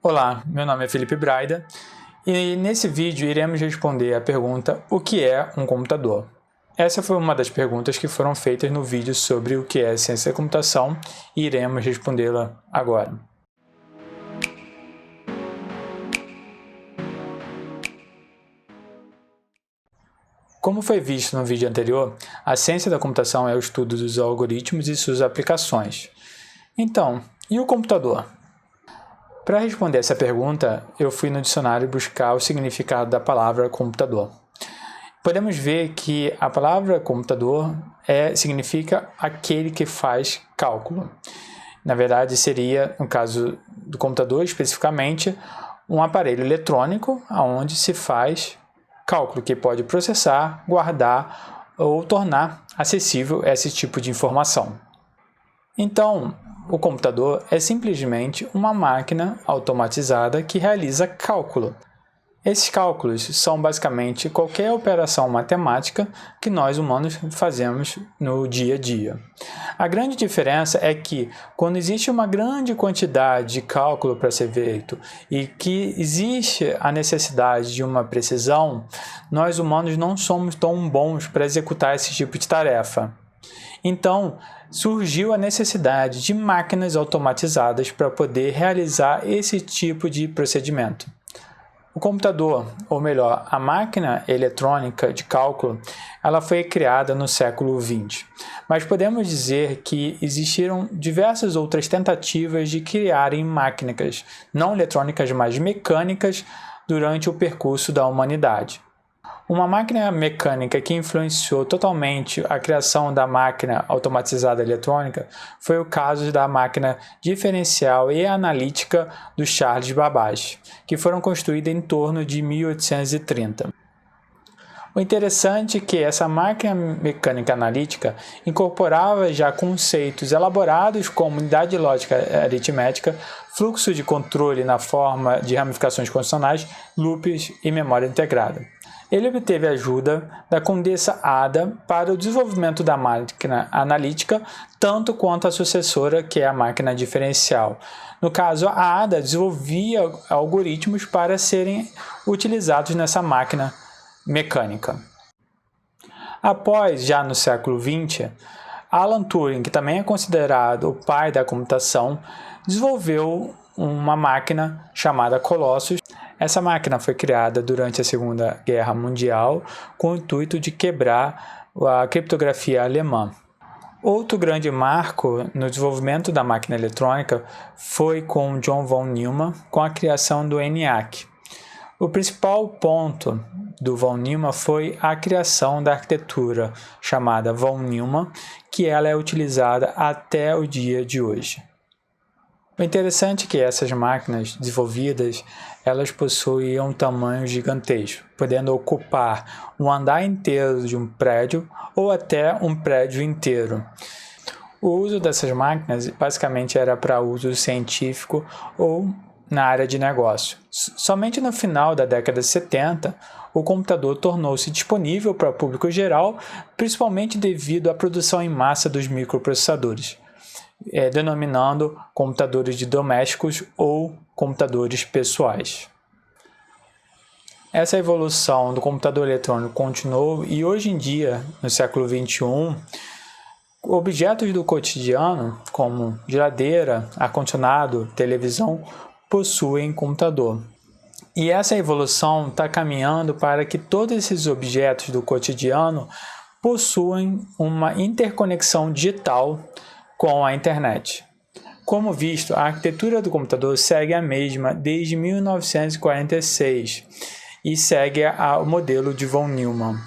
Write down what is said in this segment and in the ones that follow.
Olá, meu nome é Felipe Braida e nesse vídeo iremos responder a pergunta: o que é um computador? Essa foi uma das perguntas que foram feitas no vídeo sobre o que é ciência da computação e iremos respondê-la agora. Como foi visto no vídeo anterior, a ciência da computação é o estudo dos algoritmos e suas aplicações. Então, e o computador? Para responder essa pergunta, eu fui no dicionário buscar o significado da palavra computador. Podemos ver que a palavra computador significa aquele que faz cálculo. Na verdade, seria, no caso do computador especificamente, um aparelho eletrônico onde se faz cálculo, que pode processar, guardar ou tornar acessível esse tipo de informação. Então, o computador é simplesmente uma máquina automatizada que realiza cálculo. Esses cálculos são basicamente qualquer operação matemática que nós humanos fazemos no dia a dia. A grande diferença é que, quando existe uma grande quantidade de cálculo para ser feito e que existe a necessidade de uma precisão, nós humanos não somos tão bons para executar esse tipo de tarefa. Então, surgiu a necessidade de máquinas automatizadas para poder realizar esse tipo de procedimento. O computador, ou melhor, a máquina eletrônica de cálculo, ela foi criada no século XX. Mas podemos dizer que existiram diversas outras tentativas de criarem máquinas não eletrônicas, mas mecânicas durante o percurso da humanidade. Uma máquina mecânica que influenciou totalmente a criação da máquina automatizada eletrônica foi o caso da máquina diferencial e analítica do Charles Babbage, que foram construídas em torno de 1830. O interessante é que essa máquina mecânica analítica incorporava já conceitos elaborados como unidade lógica aritmética, fluxo de controle na forma de ramificações condicionais, loops e memória integrada. Ele obteve ajuda da Condessa Ada para o desenvolvimento da máquina analítica, tanto quanto a sucessora, que é a máquina diferencial. No caso, a Ada desenvolvia algoritmos para serem utilizados nessa máquina mecânica. Após, já no século XX, Alan Turing, que também é considerado o pai da computação, desenvolveu uma máquina chamada Colossus. Essa máquina foi criada durante a Segunda Guerra Mundial com o intuito de quebrar a criptografia alemã. Outro grande marco no desenvolvimento da máquina eletrônica foi com John von Neumann, com a criação do ENIAC. O principal ponto do von Neumann foi a criação da arquitetura chamada von Neumann, que ela é utilizada até o dia de hoje. O interessante é que essas máquinas desenvolvidas, elas possuíam um tamanho gigantesco, podendo ocupar um andar inteiro de um prédio ou até um prédio inteiro. O uso dessas máquinas basicamente era para uso científico ou na área de negócio. Somente no final da década de 70, o computador tornou-se disponível para o público geral, principalmente devido à produção em massa dos microprocessadores, denominando computadores de domésticos ou computadores pessoais. Essa evolução do computador eletrônico continuou e hoje em dia, no século XXI, objetos do cotidiano, como geladeira, ar-condicionado, televisão, possuem computador. E essa evolução está caminhando para que todos esses objetos do cotidiano possuem uma interconexão digital com a internet. Como visto, a arquitetura do computador segue a mesma desde 1946 e segue o modelo de von Neumann.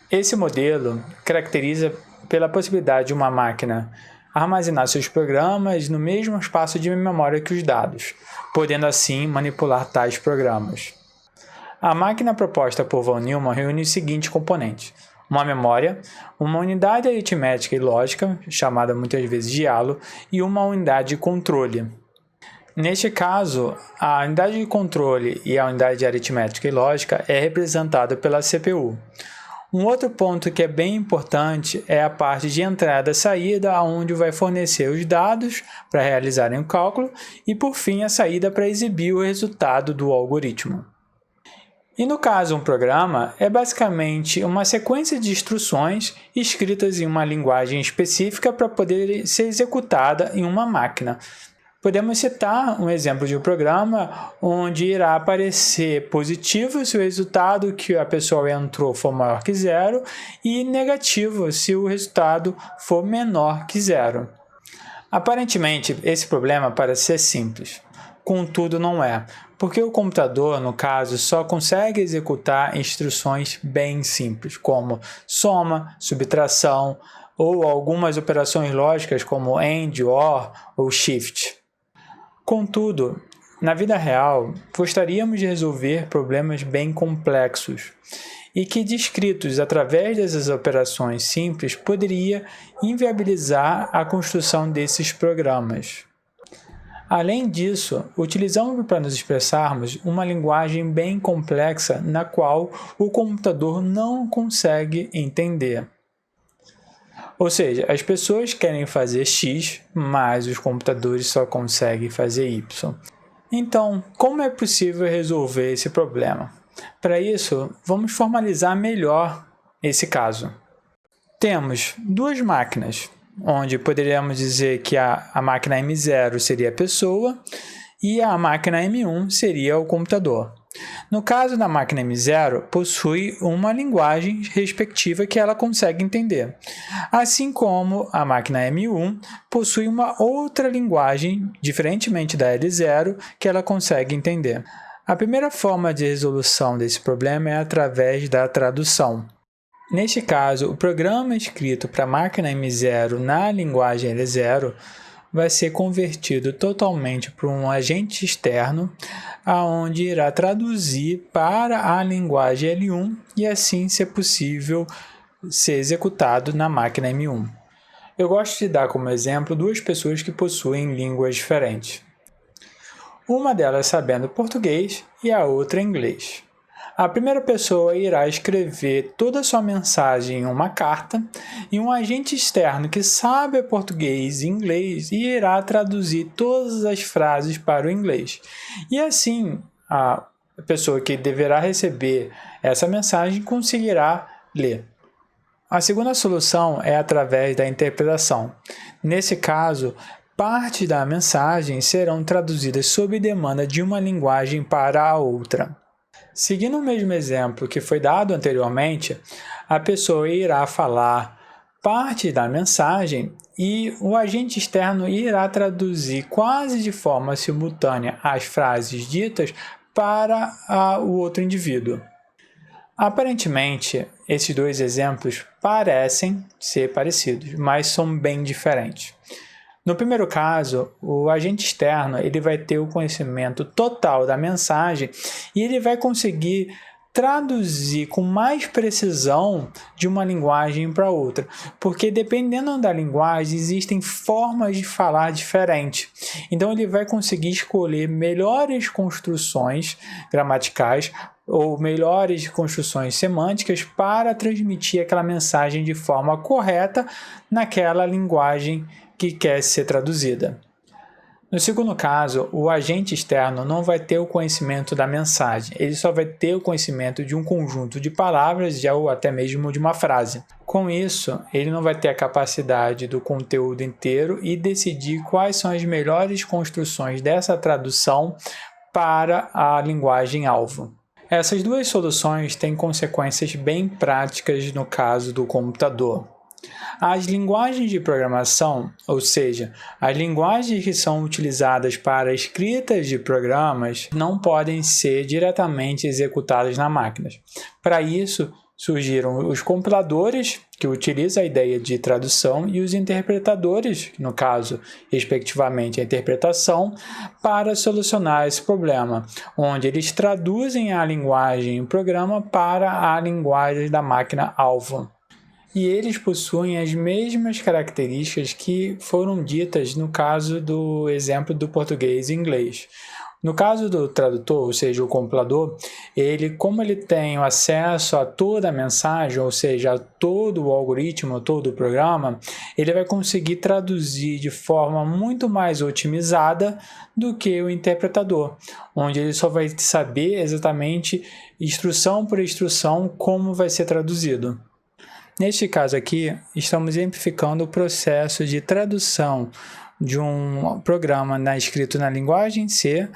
Esse modelo caracteriza pela possibilidade de uma máquina armazenar seus programas no mesmo espaço de memória que os dados, podendo assim manipular tais programas. A máquina proposta por von Neumann reúne os seguintes componentes: uma memória, uma unidade aritmética e lógica, chamada muitas vezes de halo, e uma unidade de controle. Neste caso, a unidade de controle e a unidade aritmética e lógica é representada pela CPU. Um outro ponto que é bem importante é a parte de entrada e saída, onde vai fornecer os dados para realizarem o cálculo e, por fim, a saída para exibir o resultado do algoritmo. E no caso, um programa é basicamente uma sequência de instruções escritas em uma linguagem específica para poder ser executada em uma máquina. Podemos citar um exemplo de um programa onde irá aparecer positivo se o resultado que a pessoa entrou for maior que zero e negativo se o resultado for menor que zero. Aparentemente, esse problema parece ser simples, contudo não é, porque o computador, no caso, só consegue executar instruções bem simples, como soma, subtração ou algumas operações lógicas como AND, OR ou SHIFT. Contudo, na vida real, gostaríamos de resolver problemas bem complexos e que, descritos através dessas operações simples, poderia inviabilizar a construção desses programas. Além disso, utilizamos para nos expressarmos uma linguagem bem complexa na qual o computador não consegue entender. Ou seja, as pessoas querem fazer X, mas os computadores só conseguem fazer Y. Então, como é possível resolver esse problema? Para isso, vamos formalizar melhor esse caso. Temos duas máquinas, onde poderíamos dizer que a máquina M0 seria a pessoa e a máquina M1 seria o computador. No caso da máquina M0, possui uma linguagem respectiva que ela consegue entender, assim como a máquina M1 possui uma outra linguagem, diferentemente da L0, que ela consegue entender. A primeira forma de resolução desse problema é através da tradução. Neste caso, o programa escrito para a máquina M0 na linguagem L0 vai ser convertido totalmente para um agente externo, aonde irá traduzir para a linguagem L1 e assim ser possível ser executado na máquina M1. Eu gosto de dar como exemplo duas pessoas que possuem línguas diferentes. Uma delas sabendo português e a outra inglês. A primeira pessoa irá escrever toda a sua mensagem em uma carta e um agente externo que sabe português e inglês irá traduzir todas as frases para o inglês. E assim, a pessoa que deverá receber essa mensagem conseguirá ler. A segunda solução é através da interpretação. Nesse caso, parte da mensagem serão traduzidas sob demanda de uma linguagem para a outra. Seguindo o mesmo exemplo que foi dado anteriormente, a pessoa irá falar parte da mensagem e o agente externo irá traduzir quase de forma simultânea as frases ditas para o outro indivíduo. Aparentemente, esses dois exemplos parecem ser parecidos, mas são bem diferentes. No primeiro caso, o agente externo ele vai ter o conhecimento total da mensagem e ele vai conseguir traduzir com mais precisão de uma linguagem para outra, porque dependendo da linguagem existem formas de falar diferentes. Então ele vai conseguir escolher melhores construções gramaticais ou melhores construções semânticas para transmitir aquela mensagem de forma correta naquela linguagem que quer ser traduzida. No segundo caso, o agente externo não vai ter o conhecimento da mensagem, ele só vai ter o conhecimento de um conjunto de palavras ou até mesmo de uma frase. Com isso, ele não vai ter a capacidade do conteúdo inteiro e decidir quais são as melhores construções dessa tradução para a linguagem-alvo. Essas duas soluções têm consequências bem práticas no caso do computador. As linguagens de programação, ou seja, as linguagens que são utilizadas para escritas de programas, não podem ser diretamente executadas na máquina. Para isso, surgiram os compiladores, que utilizam a ideia de tradução, e os interpretadores, no caso, respectivamente, a interpretação, para solucionar esse problema, onde eles traduzem a linguagem em programa para a linguagem da máquina-alvo. E eles possuem as mesmas características que foram ditas no caso do exemplo do português e inglês, No caso do tradutor, ou seja, o compilador, como ele tem o acesso a toda a mensagem, ou seja, a todo o algoritmo, todo o programa, ele vai conseguir traduzir de forma muito mais otimizada do que o interpretador, onde ele só vai saber exatamente, instrução por instrução, como vai ser traduzido. Neste caso aqui, estamos exemplificando o processo de tradução de um programa escrito na linguagem C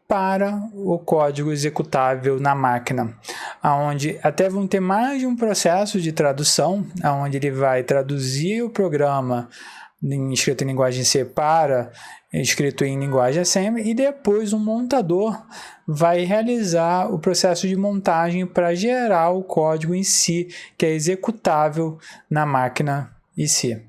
para o código executável na máquina, onde até vão ter mais de um processo de tradução, onde ele vai traduzir o programa escrito em linguagem C para escrito em linguagem Assembly, e depois o montador vai realizar o processo de montagem para gerar o código em si, que é executável na máquina em si.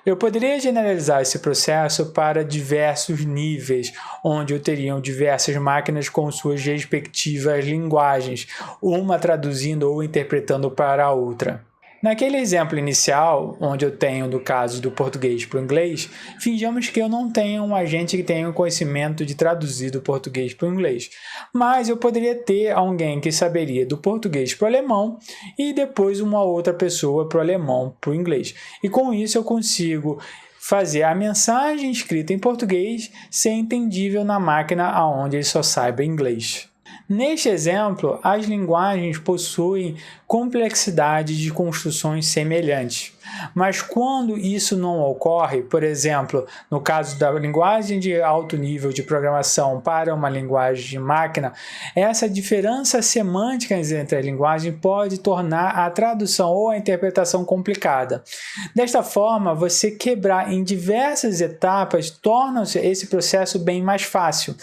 Eu poderia generalizar esse processo para diversos níveis, onde eu teria diversas máquinas com suas respectivas linguagens, uma traduzindo ou interpretando para a outra. Naquele exemplo inicial, onde eu tenho do caso do português para o inglês, fingamos que eu não tenho um agente que tenha o conhecimento de traduzir do português para o inglês, mas eu poderia ter alguém que saberia do português para o alemão e depois uma outra pessoa para o alemão para o inglês. E com isso eu consigo fazer a mensagem escrita em português ser entendível na máquina onde ele só saiba inglês. Neste exemplo, as linguagens possuem complexidade de construções semelhantes, mas quando isso não ocorre, por exemplo, no caso da linguagem de alto nível de programação para uma linguagem de máquina, essa diferença semântica entre as linguagens pode tornar a tradução ou a interpretação complicada. Desta forma, você quebrar em diversas etapas torna esse processo bem mais fácil,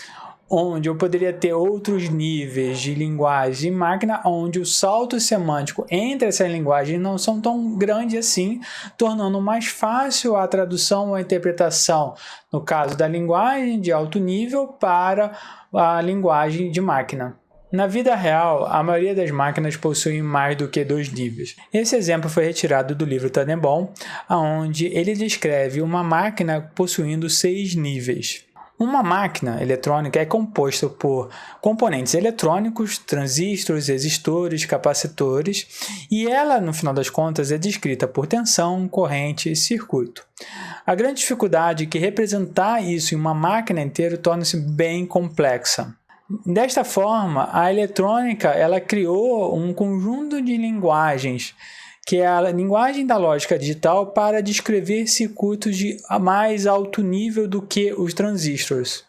onde eu poderia ter outros níveis de linguagem e máquina, onde o salto semântico entre essas linguagens não são tão grandes assim, tornando mais fácil a tradução ou a interpretação, no caso da linguagem de alto nível para a linguagem de máquina. Na vida real, a maioria das máquinas possuem mais do que 2 níveis. Esse exemplo foi retirado do livro Tannenbaum, onde ele descreve uma máquina possuindo 6 níveis. Uma máquina eletrônica é composta por componentes eletrônicos, transistores, resistores, capacitores, e ela, no final das contas, é descrita por tensão, corrente e circuito. A grande dificuldade é que representar isso em uma máquina inteira torna-se bem complexa. Desta forma, a eletrônica ela criou um conjunto de linguagens, que é a linguagem da lógica digital para descrever circuitos de mais alto nível do que os transistores.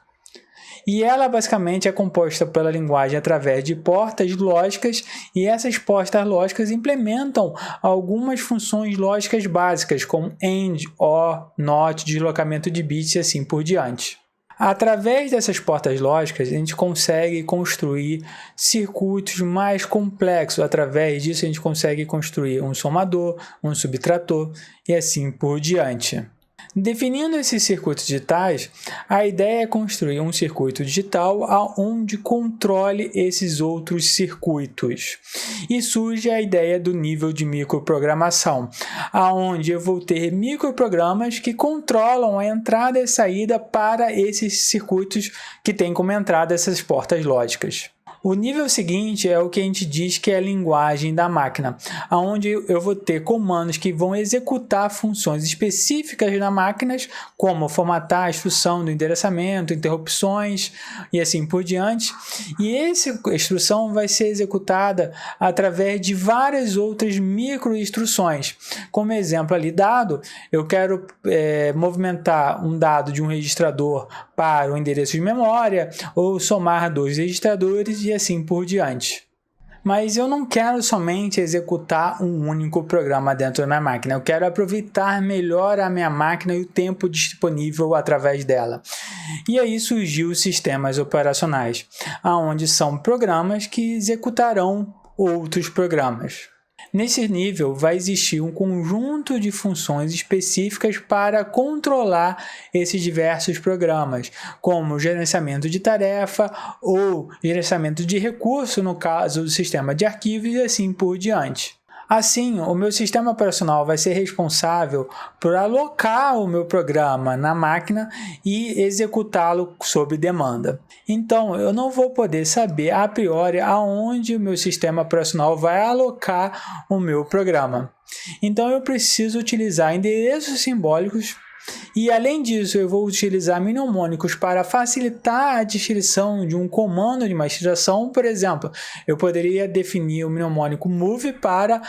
E ela basicamente é composta pela linguagem através de portas lógicas, e essas portas lógicas implementam algumas funções lógicas básicas, como AND, OR, NOT, deslocamento de bits e assim por diante. Através dessas portas lógicas, a gente consegue construir circuitos mais complexos. Através disso, a gente consegue construir um somador, um subtrator e assim por diante. Definindo esses circuitos digitais, a ideia é construir um circuito digital onde controle esses outros circuitos. E surge a ideia do nível de microprogramação, onde eu vou ter microprogramas que controlam a entrada e saída para esses circuitos que têm como entrada essas portas lógicas. O nível seguinte é o que a gente diz que é a linguagem da máquina, onde eu vou ter comandos que vão executar funções específicas na máquina, como formatar a instrução do endereçamento, interrupções e assim por diante. E essa instrução vai ser executada através de várias outras microinstruções. Como exemplo ali dado, eu quero movimentar um dado de um registrador para o endereço de memória, ou somar 2 registradores e assim por diante. Mas eu não quero somente executar um único programa dentro da minha máquina, eu quero aproveitar melhor a minha máquina e o tempo disponível através dela. E aí surgiu os sistemas operacionais, onde são programas que executarão outros programas. Nesse nível, vai existir um conjunto de funções específicas para controlar esses diversos programas, como gerenciamento de tarefa ou gerenciamento de recurso, no caso do sistema de arquivos e assim por diante. Assim, o meu sistema operacional vai ser responsável por alocar o meu programa na máquina e executá-lo sob demanda. Então, eu não vou poder saber a priori aonde o meu sistema operacional vai alocar o meu programa. Então, eu preciso utilizar endereços simbólicos. E além disso, eu vou utilizar mnemônicos para facilitar a descrição de um comando de masteриzação. Por exemplo, eu poderia definir o mnemônico move para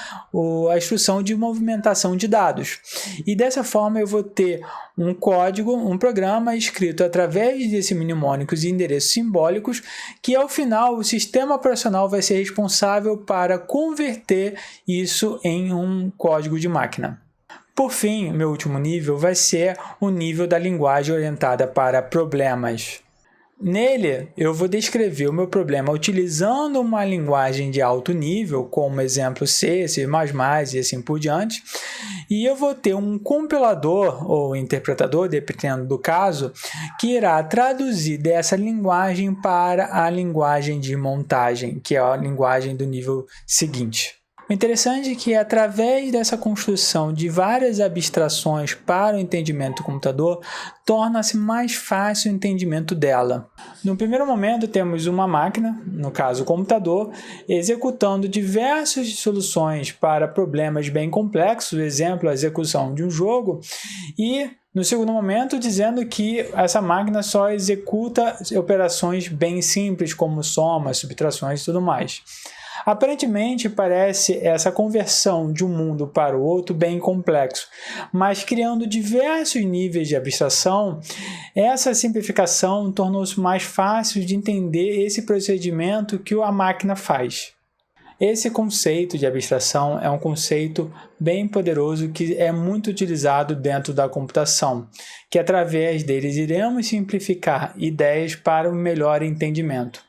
a instrução de movimentação de dados. E dessa forma eu vou ter um código, um programa escrito através desses mnemônicos e endereços simbólicos, que ao final o sistema operacional vai ser responsável para converter isso em um código de máquina. Por fim, meu último nível vai ser o nível da linguagem orientada para problemas. Nele, eu vou descrever o meu problema utilizando uma linguagem de alto nível, como exemplo C, C++ e assim por diante, e eu vou ter um compilador ou interpretador, dependendo do caso, que irá traduzir dessa linguagem para a linguagem de montagem, que é a linguagem do nível seguinte. O interessante é que, através dessa construção de várias abstrações para o entendimento do computador, torna-se mais fácil o entendimento dela. No primeiro momento, temos uma máquina, no caso o computador, executando diversas soluções para problemas bem complexos, por exemplo, a execução de um jogo, e no segundo momento, dizendo que essa máquina só executa operações bem simples, como somas, subtrações e tudo mais. Aparentemente, parece essa conversão de um mundo para o outro bem complexo, mas criando diversos níveis de abstração, essa simplificação tornou-se mais fácil de entender esse procedimento que a máquina faz. Esse conceito de abstração é um conceito bem poderoso que é muito utilizado dentro da computação, que através deles iremos simplificar ideias para um melhor entendimento.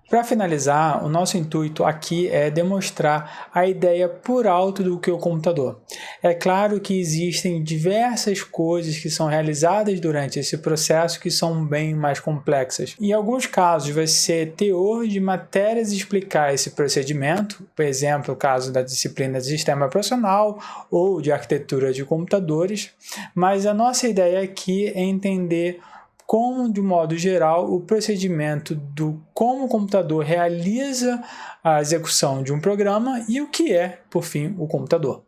Para finalizar, o nosso intuito aqui é demonstrar a ideia por alto do que é o computador. É claro que existem diversas coisas que são realizadas durante esse processo que são bem mais complexas. Em alguns casos vai ser teor de matérias explicar esse procedimento, por exemplo, o caso da disciplina de sistema operacional ou de arquitetura de computadores, mas a nossa ideia aqui é entender como, de modo geral, o procedimento do como o computador realiza a execução de um programa e o que é, por fim, o computador.